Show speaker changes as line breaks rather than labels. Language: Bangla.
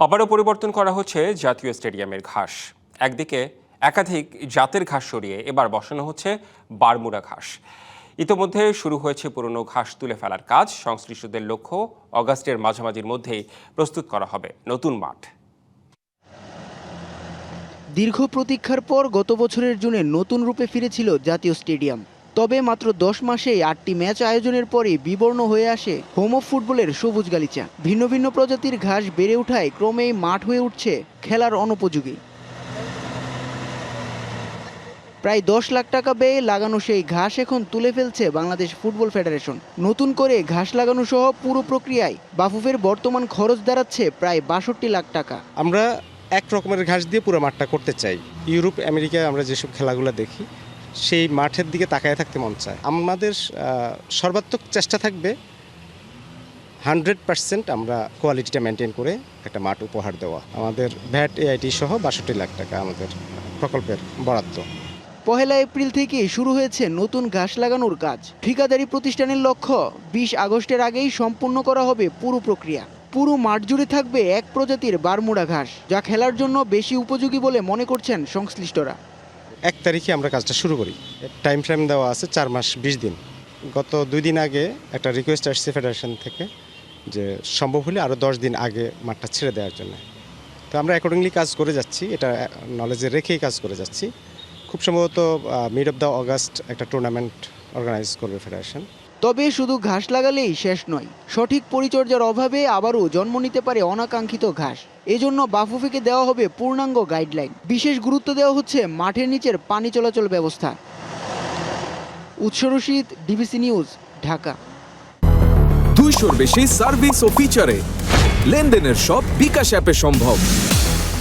আবারও পরিবর্তন করা হচ্ছে জাতীয় স্টেডিয়ামের ঘাস। একদিকে একাধিক জাতের ঘাস সরিয়ে এবার বসানো হচ্ছে বারমুডা ঘাস। ইতোমধ্যে শুরু হয়েছে পুরনো ঘাস তুলে ফেলার কাজ। সংশ্লিষ্টদের লক্ষ্য অগাস্টের মাঝামাঝির মধ্যেই প্রস্তুত করা হবে নতুন মাঠ।
দীর্ঘ প্রতীক্ষার পর গত বছরের জুনে নতুন রূপে ফিরেছিল জাতীয় স্টেডিয়াম। তবে মাত্র 10 মাসেই 8টি ম্যাচ আয়োজনের পরে বিবর্ণ হয়ে আসে হোম অফ ফুটবলের সবুজ গালিচা। ভিন্ন ভিন্ন প্রজাতির ঘাস বেড়ে ওঠায় ক্রমেই মাঠ হয়ে উঠছে খেলার অনুপযোগী। প্রায় 10 লাখ টাকা ব্যয়ে লাগানো সেই ঘাস এখন তুলে ফেলছে বাংলাদেশ ফুটবল ফেডারেশন। নতুন করে ঘাস লাগানো সহ পুরো প্রক্রিয়ায় বাফুফের বর্তমান খরচ দাঁড়াচ্ছে প্রায় 62 লাখ টাকা।
আমরা এক রকমের ঘাস দিয়ে পুরো মাঠটা করতে চাই। ইউরোপ আমেরিকায় আমরা যেসব খেলাগুলো দেখি সেই মাঠের দিকে তাকায় থাকতে মন চায়। আমাদের সর্বাত্মক চেষ্টা থাকবে 100% আমরা কোয়ালিটিটা মেনটেন করে একটা মাঠ উপহার দেওয়া। আমাদের ভ্যাট এআইটি সহ 62 লাখ টাকা আমাদের প্রকল্পের বরাদ্দ।
পহেলা এপ্রিল থেকে শুরু হয়েছে নতুন ঘাস লাগানোর কাজ। ঠিকাদারি প্রতিষ্ঠানের লক্ষ্য 20 আগস্টের আগেই সম্পূর্ণ করা হবে পুরো প্রক্রিয়া। পুরো মাঠ জুড়ে থাকবে এক প্রজাতির বারমুডা ঘাস, যা খেলার জন্য বেশি উপযোগী বলে মনে করছেন সংশ্লিষ্টরা।
1 তারিখে আমরা কাজটা শুরু করি। টাইম ফ্রেম দেওয়া আছে 4 মাস 20 দিন। গত 2 দিন আগে একটা রিকোয়েস্ট আসছে ফেডারেশন থেকে যে সম্ভব হলে আরও 10 দিন আগে মাঠটা ছেড়ে দেওয়ার জন্য। তো আমরা অ্যাকর্ডিংলি কাজ করে যাচ্ছি, এটা নলেজে রেখেই কাজ করে যাচ্ছি। খুব সম্ভবত মিড অফ দ্য অগাস্ট একটা টুর্নামেন্ট অর্গানাইজ করবে ফেডারেশন।
তবে শুধু ঘাস লাগালেই শেষ নয়, সঠিক পরিচর্যার অভাবে আবারও জন্ম নিতে পারে অনাকাঙ্ক্ষিত ঘাস। এজন্য বাফুফেকে দেওয়া হবে পূর্ণাঙ্গ গাইডলাইন। বিশেষ গুরুত্ব দেওয়া হচ্ছে মাঠের নিচের পানি চলাচল ব্যবস্থা। উৎস রশিদ, ডিবিসি নিউজ, ঢাকা।
200-র বেশি সার্ভিস ও ফিচারে লেনদেনের সব বিকাশ অ্যাপে সম্ভব।